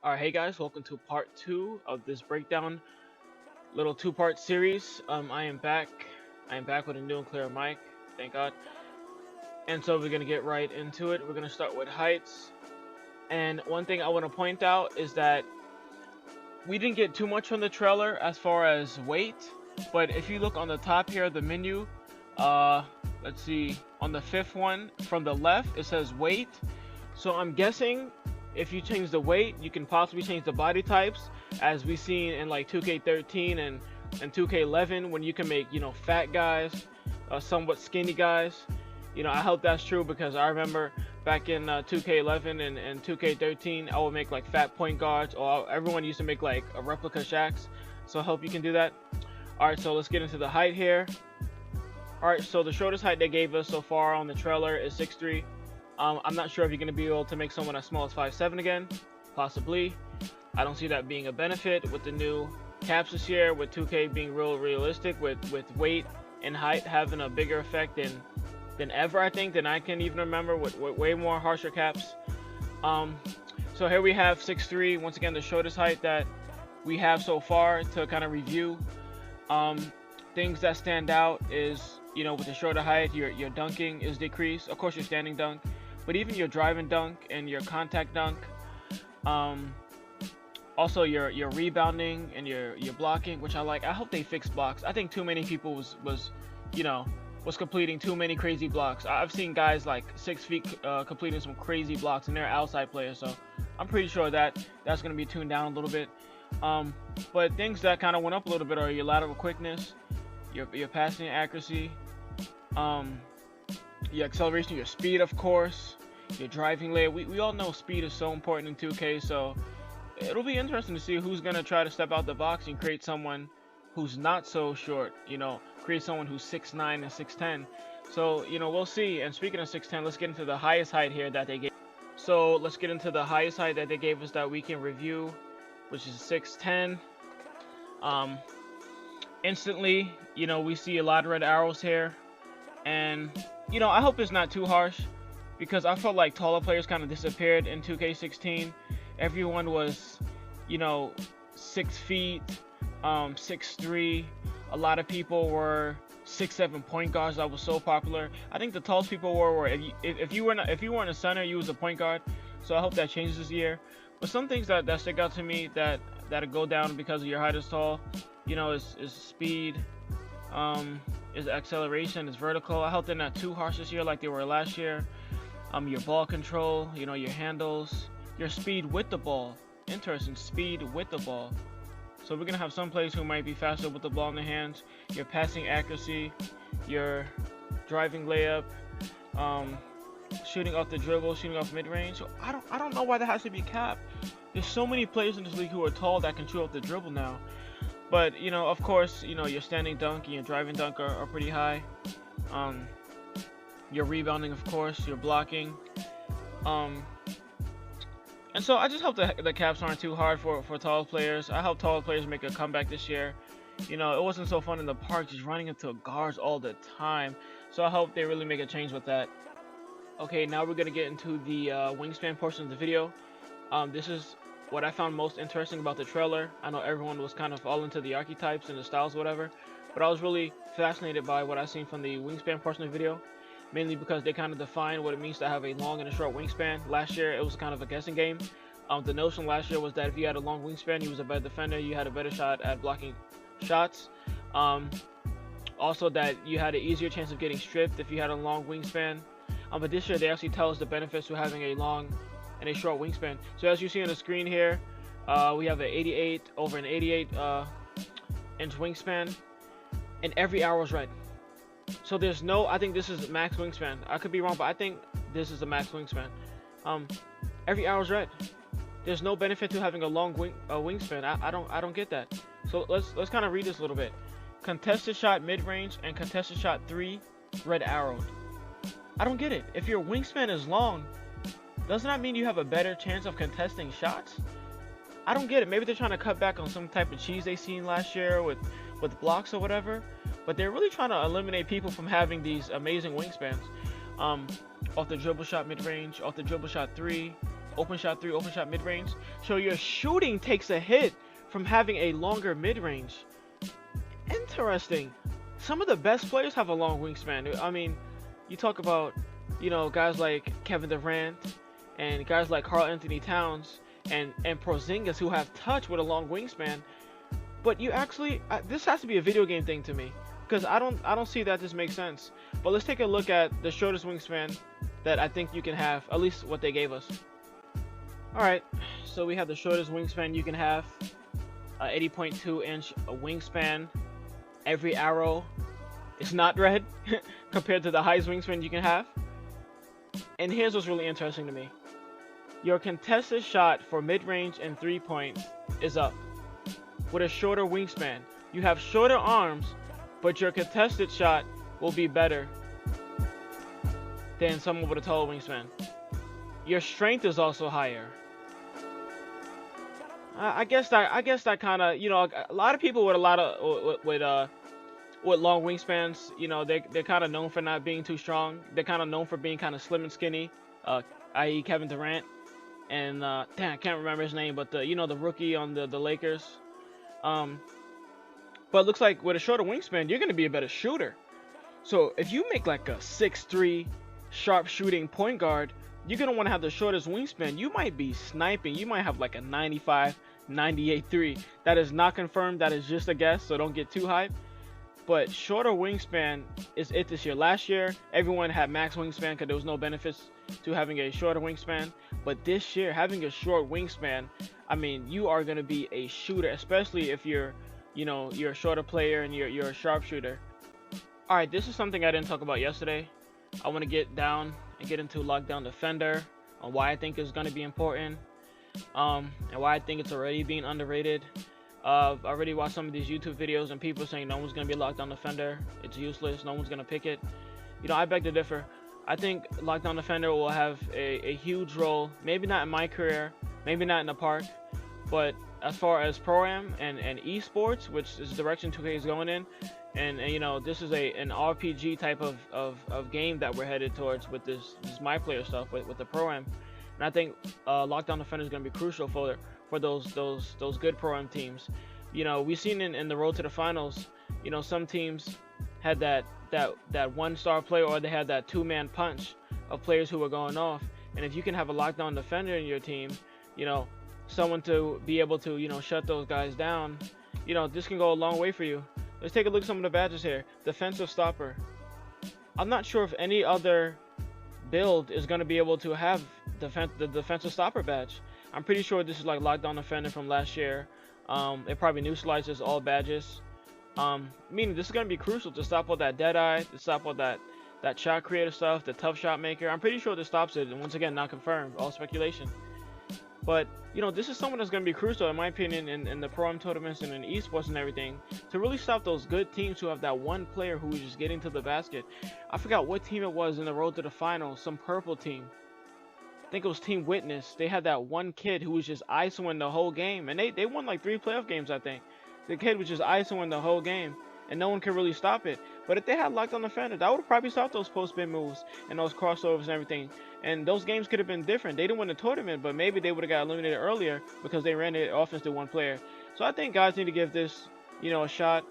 Alright, hey guys, welcome to part 2 of this breakdown, little two-part series. I am back. I am back with a new and clear mic, thank God. And so we're gonna get right into it. We're gonna start with heights. And one thing I want to point out is that we didn't get too much from the trailer as far as weight, but if you look on the top here of the menu, let's see, on the fifth one from the left, it says weight. So I'm guessing if you change the weight, you can possibly change the body types, as we seen in like 2K13 and 2K11, when you can make, fat guys, somewhat skinny guys. I hope that's true, because I remember back in 2K11 and 2K13, I would make like fat point guards, or everyone used to make like a replica Shaqs. So I hope you can do that. Alright, so let's get into the height here. Alright, so the shortest height they gave us so far on the trailer is 6'3". I'm not sure if you're going to be able to make someone as small as 5'7" again. Possibly. I don't see that being a benefit with the new caps this year, with 2K being realistic, with weight and height having a bigger effect than ever, I think, than I can even remember, with way more harsher caps. So here we have 6'3", once again the shortest height that we have so far to kind of review. Things that stand out is, with the shorter height, your dunking is decreased. Of course, your standing dunk, but even your driving dunk and your contact dunk. Also your rebounding and your blocking, which I like. I hope they fix blocks. I think too many people was completing too many crazy blocks. I've seen guys like 6 feet completing some crazy blocks, and they're outside players. So I'm pretty sure that's going to be tuned down a little bit. But things that kind of went up a little bit are your lateral quickness, your passing accuracy, your acceleration, your speed, of course, your driving layup. We all know speed is so important in 2K, so it'll be interesting to see who's going to try to step out the box and create someone who's not so short, create someone who's 6'9" and 6'10". So, we'll see. And speaking of 6'10", let's get into the highest height here that they gave. So let's get into the highest height that they gave us that we can review, which is 6'10". Instantly, we see a lot of red arrows here, and I hope it's not too harsh, because I felt like taller players kind of disappeared in 2K16. Everyone was 6 feet, 6'3". A lot of people were 6'7" point guards. That was so popular. I think the tallest people were if you weren't a center, you was a point guard. So I hope that changes this year. But some things that stick out to me that go down because of your height is tall, is speed, is acceleration, is vertical. I hope they're not too harsh this year like they were last year. Your ball control, your handles, your speed with the ball. Interesting, speed with the ball. So we're gonna have some players who might be faster with the ball in their hands. Your passing accuracy, your driving layup, shooting off the dribble, shooting off mid-range. So I don't know why that has to be capped. There's so many players in this league who are tall that can shoot off the dribble now. But of course, your standing dunk and your driving dunk are pretty high. Your rebounding, of course, your blocking. And so I just hope the caps aren't too hard for tall players. I hope tall players make a comeback this year. It wasn't so fun in the park just running into guards all the time. So I hope they really make a change with that. Okay, now we're going to get into the wingspan portion of the video. This is what I found most interesting about the trailer. I know everyone was kind of all into the archetypes and the styles, whatever. But I was really fascinated by what I seen from the wingspan portion of the video. Mainly because they kind of define what it means to have a long and a short wingspan. Last year, it was kind of a guessing game. The notion last year was that if you had a long wingspan, you was a better defender, you had a better shot at blocking shots. Also that you had an easier chance of getting stripped if you had a long wingspan. But this year, they actually tell us the benefits to having a long and a short wingspan. So as you see on the screen here, we have an 88 over an 88 inch wingspan, and every arrow is red. So there's no, I think this is max wingspan. I could be wrong, but I think this is the max wingspan. Every arrow's red. There's no benefit to having a long wingspan. I don't get that. So let's kind of read this a little bit. Contested shot mid-range and contested shot 3, red arrowed. I don't get it. If your wingspan is long, doesn't that mean you have a better chance of contesting shots? I don't get it. Maybe they're trying to cut back on some type of cheese they seen last year with blocks or whatever. But they're really trying to eliminate people from having these amazing wingspans. Off the dribble shot mid-range, off the dribble shot 3, open shot 3, open shot mid-range. So your shooting takes a hit from having a longer mid-range. Interesting. Some of the best players have a long wingspan. I mean, you talk about, you know, guys like Kevin Durant and guys like Karl Anthony Towns and Porzingis who have touch with a long wingspan. But you actually, this has to be a video game thing to me, because I don't see that this makes sense. But let's take a look at the shortest wingspan that I think you can have, at least what they gave us. All right, so we have the shortest wingspan you can have, 80.2-inch wingspan. Every arrow is not red compared to the highest wingspan you can have. And here's what's really interesting to me. Your contested shot for mid-range and 3-point is up. With a shorter wingspan, you have shorter arms, but your contested shot will be better than someone with a taller wingspan. Your strength is also higher. I guess that kind of, you know, a lot of people with a lot of with long wingspans, you know, they're kind of known for not being too strong. They're kind of known for being kind of slim and skinny, i.e. Kevin Durant, and damn, I can't remember his name, but the, you know, the rookie on the Lakers. But it looks like with a shorter wingspan, you're gonna be a better shooter. So if you make like a 6'3" sharp shooting point guard, you're gonna want to have the shortest wingspan. You might be sniping. You might have like a 95, 98 3. That is not confirmed. That is just a guess. So don't get too hyped. But shorter wingspan is it this year. Last year, everyone had max wingspan because there was no benefits to having a shorter wingspan. But this year, having a short wingspan, I mean, you are gonna be a shooter, especially if you're, you know, you're a shorter player and you're a sharpshooter. All right, this is something I didn't talk about yesterday. I want to get down and get into lockdown defender, on why I think it's going to be important, and why I think it's already being underrated. I already watched some of these YouTube videos and people saying no one's going to be lockdown defender, it's useless, no one's going to pick it. You know, I beg to differ. I think lockdown defender will have a huge role, maybe not in my career, maybe not in the park, but as far as pro-am and esports, which is the direction 2K is going in, and you know, this is an RPG type of game that we're headed towards with this my player stuff with the pro-am, and I think lockdown defender is going to be crucial for those good pro-am teams. You know, we've seen in the road to the finals, you know, some teams had that one-star player, or they had that two-man punch of players who were going off, and if you can have a lockdown defender in your team, you know, someone to be able to, you know, shut those guys down, you know, this can go a long way for you. Let's take a look at some of the badges here. Defensive stopper. I'm not sure if any other build is going to be able to have the defensive stopper badge. I'm pretty sure this is like lockdown defender from last year. It probably neutralizes all badges. Meaning this is going to be crucial to stop all that dead eye, to stop all that shot creator stuff, the tough shot maker. I'm pretty sure this stops it, and once again, not confirmed, all speculation. But, you know, this is someone that's going to be crucial, in my opinion, in the pro-am tournaments and in esports and everything, to really stop those good teams who have that one player who is just getting to the basket. I forgot what team it was in the road to the finals, some purple team. I think it was Team Witness. They had that one kid who was just ISOing the whole game, and they won like 3 playoff games, I think. The kid was just ISOing the whole game, and no one could really stop it. But if they had locked on the defender, that would have probably stopped those post-spin moves and those crossovers and everything. And those games could have been different. They didn't win the tournament, but maybe they would have got eliminated earlier because they ran the offense to one player. So I think guys need to give this, you know, a shot.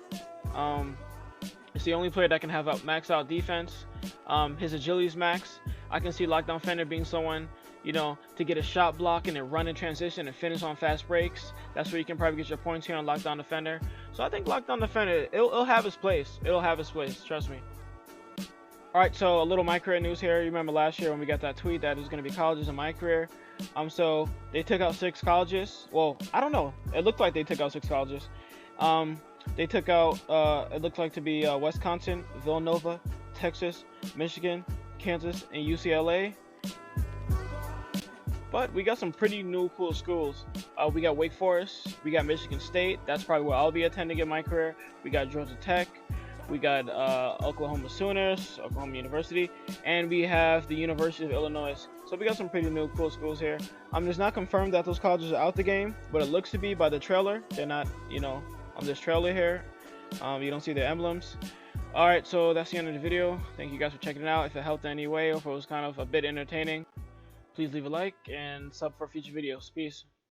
It's the only player that can have a max out defense. His agility is max. I can see lockdown defender being someone, you know, to get a shot block and then run in transition and finish on fast breaks. That's where you can probably get your points here on lockdown defender. So I think lockdown defender, it'll have its place. It'll have its place, trust me. All right, so a little my career news here. You remember last year when we got that tweet that there's going to be colleges in my career. So they took out 6 colleges. Well, I don't know. It looked like they took out 6 colleges. They took out, it looked like to be Wisconsin, Villanova, Texas, Michigan, Kansas, and UCLA. But we got some pretty new cool schools. We got Wake Forest, we got Michigan State. That's probably where I'll be attending in my career. We got Georgia Tech. We got Oklahoma Sooners, Oklahoma University, and we have the University of Illinois. So we got some pretty new cool schools here. It's not confirmed that those colleges are out the game, but it looks to be by the trailer. They're not, you know, on this trailer here. You don't see their emblems. All right, so that's the end of the video. Thank you guys for checking it out. If it helped in any way or if it was kind of a bit entertaining. Please leave a like and sub for future videos. Peace.